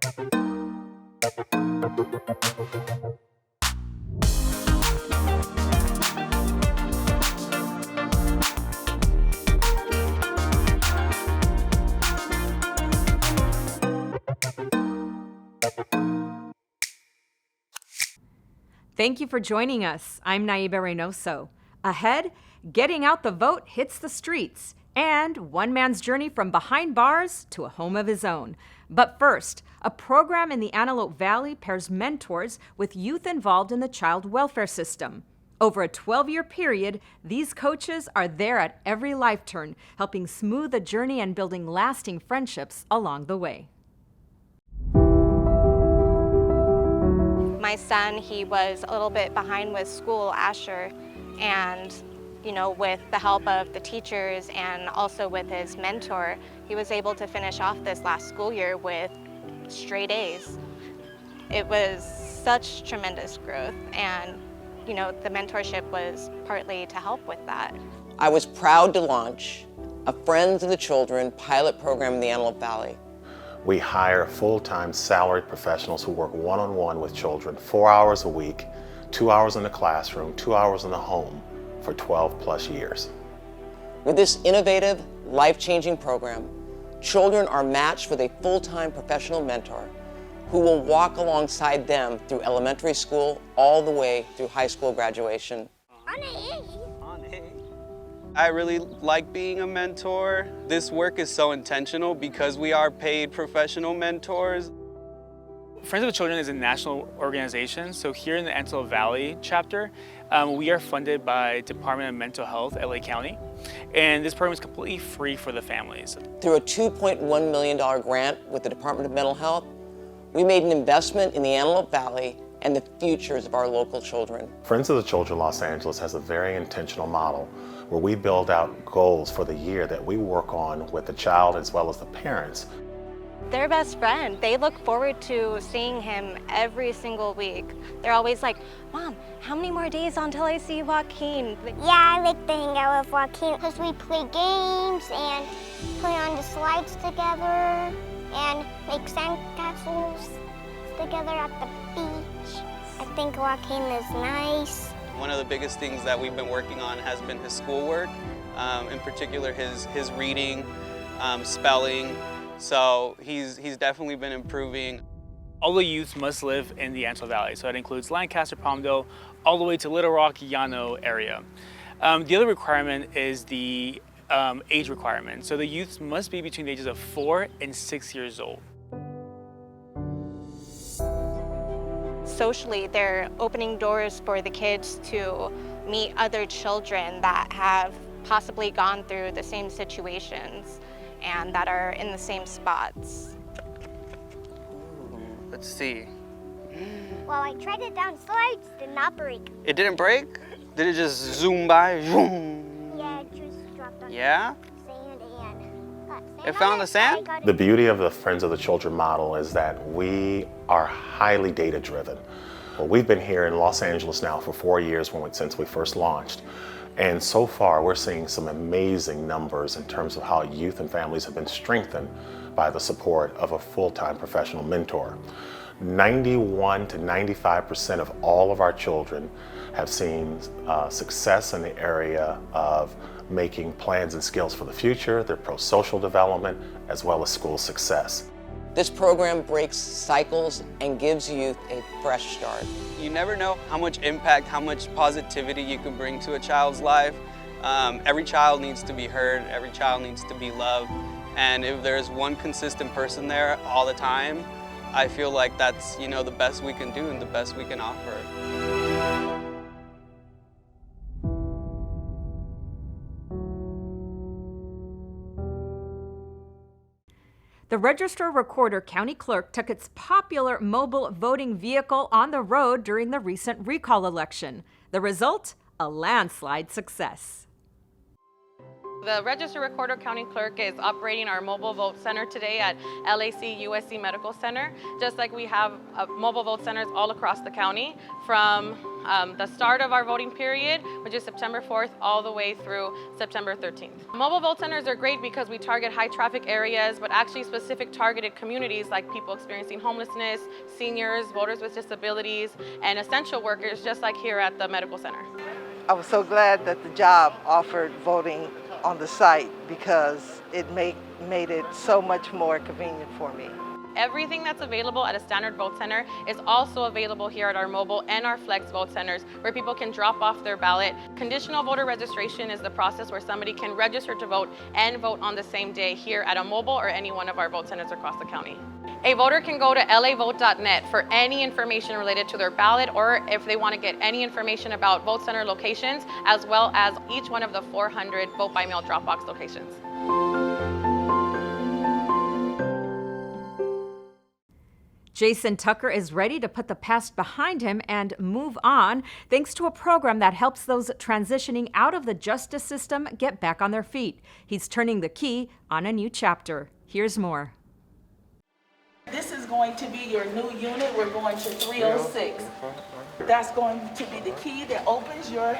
Thank you for joining us. I'm Naiba Reynoso. Ahead, getting out the vote hits the streets, and one man's journey from behind bars to a home of his own. But first, a program in the Antelope Valley pairs mentors with youth involved in the child welfare system. Over a 12-year period, these coaches are there at every life turn, helping smooth the journey and building lasting friendships along the way. My son, he was a little bit behind with school, Asher, and with the help of the teachers and also with his mentor, he was able to finish off this last school year with straight A's. It was such tremendous growth, and the mentorship was partly to help with that. I was proud to launch a Friends of the Children pilot program in the Antelope Valley. We hire full-time salaried professionals who work one-on-one with children 4 hours a week, 2 hours in the classroom, 2 hours in the home for 12 plus years. With this innovative, life-changing program, children are matched with a full-time professional mentor who will walk alongside them through elementary school all the way through high school graduation. I really like being a mentor. This work is so intentional because we are paid professional mentors. Friends of the Children is a national organization, so here in the Antelope Valley chapter, we are funded by Department of Mental Health, LA County, and this program is completely free for the families. Through a $2.1 million grant with the Department of Mental Health, we made an investment in the Antelope Valley and the futures of our local children. Friends of the Children Los Angeles has a very intentional model where we build out goals for the year that we work on with the child as well as the parents. Their best friend, they look forward to seeing him every single week. They're always like, Mom, how many more days until I see Joaquin? Yeah, I like to hang out with Joaquin because we play games and play on the slides together and make sandcastles together at the beach. I think Joaquin is nice. One of the biggest things that we've been working on has been his schoolwork, in particular his reading, spelling. So he's definitely been improving. All the youth must live in the Antelope Valley, so that includes Lancaster, Palmdale, all the way to Little Rock, Llano area. The other requirement is the age requirement. So the youth must be between the ages of 4 and 6 years old. Socially, they're opening doors for the kids to meet other children that have possibly gone through the same situations and that are in the same spots. Let's see. Well, I tried it down slides, did not break. It didn't break? Did it just zoom by? Zoom. Yeah, it just dropped on Yeah? sand and got sand. It found the sand? The beauty of the Friends of the Children model is that we are highly data driven. Well, we've been here in Los Angeles now for 4 years since we first launched. And so far, we're seeing some amazing numbers in terms of how youth and families have been strengthened by the support of a full-time professional mentor. 91 to 95% of all of our children have seen success in the area of making plans and skills for the future, their pro-social development, as well as school success. This program breaks cycles and gives youth a fresh start. You never know how much impact, how much positivity you can bring to a child's life. Every child needs to be heard, every child needs to be loved, and if there's one consistent person there all the time, I feel like that's the best we can do and the best we can offer. The Register Recorder County Clerk took its popular mobile voting vehicle on the road during the recent recall election. The result? A landslide success. The Register Recorder County Clerk is operating our mobile vote center today at LAC USC Medical Center, just like we have mobile vote centers all across the county from the start of our voting period, which is September 4th, all the way through September 13th. Mobile vote centers are great because we target high traffic areas, but actually specific targeted communities like people experiencing homelessness, seniors, voters with disabilities, and essential workers, just like here at the medical center. I was so glad that the job offered voting on the site because it made it so much more convenient for me. Everything that's available at a standard vote center is also available here at our mobile and our flex vote centers where people can drop off their ballot. Conditional voter registration is the process where somebody can register to vote and vote on the same day here at a mobile or any one of our vote centers across the county. A voter can go to lavote.net for any information related to their ballot or if they want to get any information about vote center locations as well as each one of the 400 vote by mail drop box locations. Jason Tucker is ready to put the past behind him and move on, thanks to a program that helps those transitioning out of the justice system get back on their feet. He's turning the key on a new chapter. Here's more. This is going to be your new unit. We're going to 306. That's going to be the key that opens your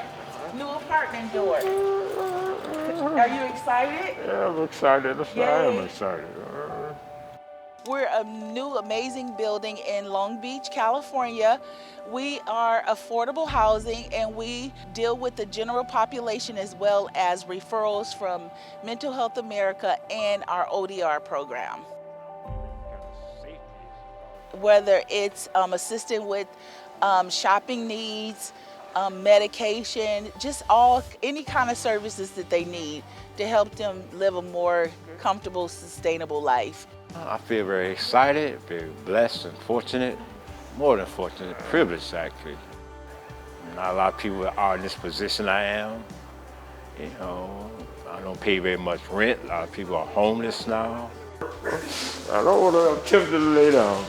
new apartment door. Are you excited? Yeah, I'm excited. I am excited. We're a new amazing building in Long Beach, California. We are affordable housing and we deal with the general population as well as referrals from Mental Health America and our ODR program. Whether it's assisting with shopping needs, medication, just any kind of services that they need to help them live a more comfortable, sustainable life. I feel very excited, very blessed and fortunate, more than fortunate, privileged actually. Not a lot of people are in this position I am. You know, I don't pay very much rent. A lot of people are homeless now. I don't want to attempt to lay down.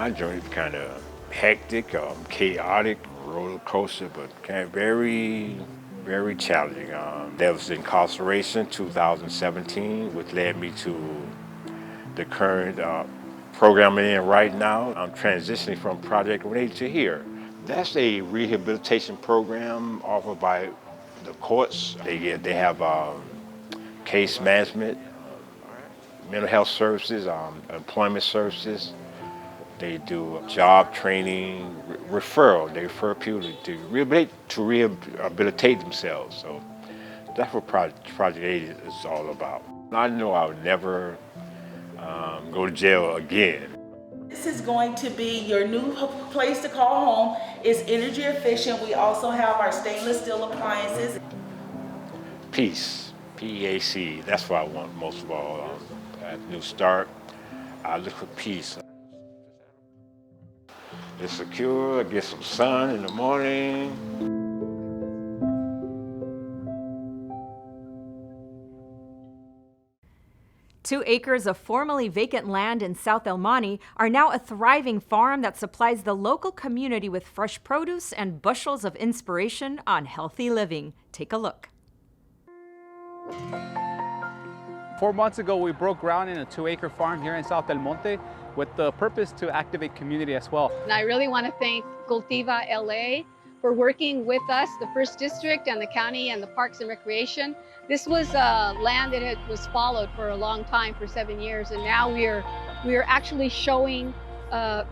My journey is kind of hectic, chaotic, roller coaster, but kind of very, very challenging. There was incarceration 2017, which led me to the current program I'm in right now. I'm transitioning from Project Renee to here. That's a rehabilitation program offered by the courts. They have case management, mental health services, employment services. They do job training, referral. They refer people to rehabilitate themselves. So that's what Project 80 is all about. I know I would never go to jail again. This is going to be your new place to call home. It's energy efficient. We also have our stainless steel appliances. Peace, P-E-A-C, that's what I want most of all. At New Start, I look for peace. It's secure, I get some sun in the morning. 2 acres of formerly vacant land in South El Monte are now a thriving farm that supplies the local community with fresh produce and bushels of inspiration on healthy living. Take a look. 4 months ago, we broke ground in a 2-acre farm here in South El Monte with the purpose to activate community as well. And I really want to thank Cultiva LA for working with us, the First District and the county and the Parks and Recreation. This was land that was followed for a long time, for 7 years, and now we are actually showing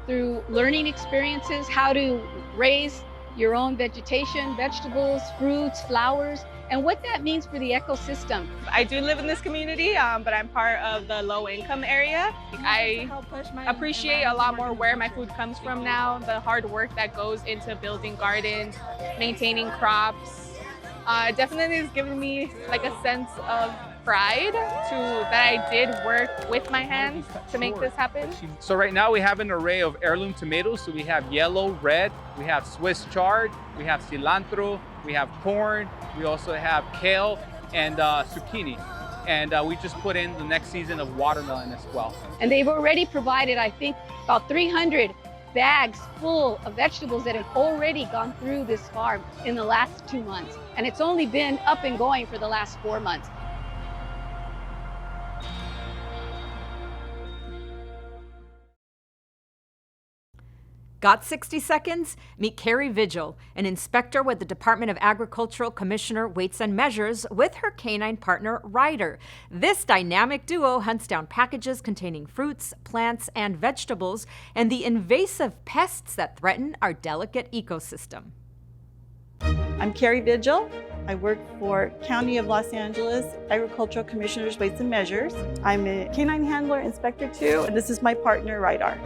through learning experiences how to raise your own vegetation, vegetables, fruits, flowers, and what that means for the ecosystem. I do live in this community, but I'm part of the low-income area. I appreciate a lot more where my food comes from now, the hard work that goes into building gardens, maintaining crops. Definitely has given me like a sense of pride that I did work with my hands to make this happen. So right now we have an array of heirloom tomatoes. So we have yellow, red, we have Swiss chard, we have cilantro, we have corn, we also have kale and zucchini. And we just put in the next season of watermelon as well. And they've already provided, I think, about 300 bags full of vegetables that have already gone through this farm in the last 2 months. And it's only been up and going for the last 4 months. Got 60 seconds? Meet Carrie Vigil, an inspector with the Department of Agricultural Commissioner Weights and Measures, with her canine partner, Ryder. This dynamic duo hunts down packages containing fruits, plants, and vegetables, and the invasive pests that threaten our delicate ecosystem. I'm Carrie Vigil. I work for County of Los Angeles Agricultural Commissioner's Weights and Measures. I'm a canine handler, inspector too, and this is my partner, Ryder.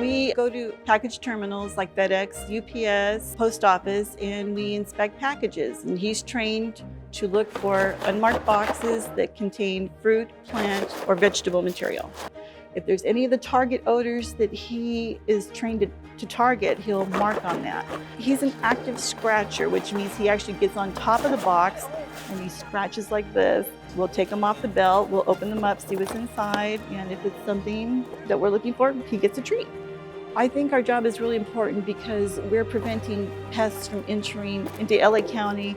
We go to package terminals like FedEx, UPS, post office, and we inspect packages. And he's trained to look for unmarked boxes that contain fruit, plant, or vegetable material. If there's any of the target odors that he is trained to target, he'll mark on that. He's an active scratcher, which means he actually gets on top of the box and he scratches like this. We'll take them off the belt, we'll open them up, see what's inside, and if it's something that we're looking for, he gets a treat. I think our job is really important because we're preventing pests from entering into LA County.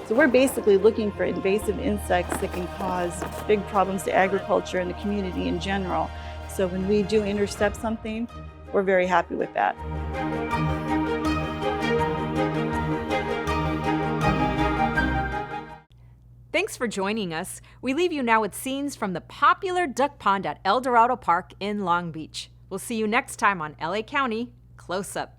So we're basically looking for invasive insects that can cause big problems to agriculture and the community in general. So when we do intercept something, we're very happy with that. Thanks for joining us. We leave you now with scenes from the popular duck pond at El Dorado Park in Long Beach. We'll see you next time on LA County Close Up.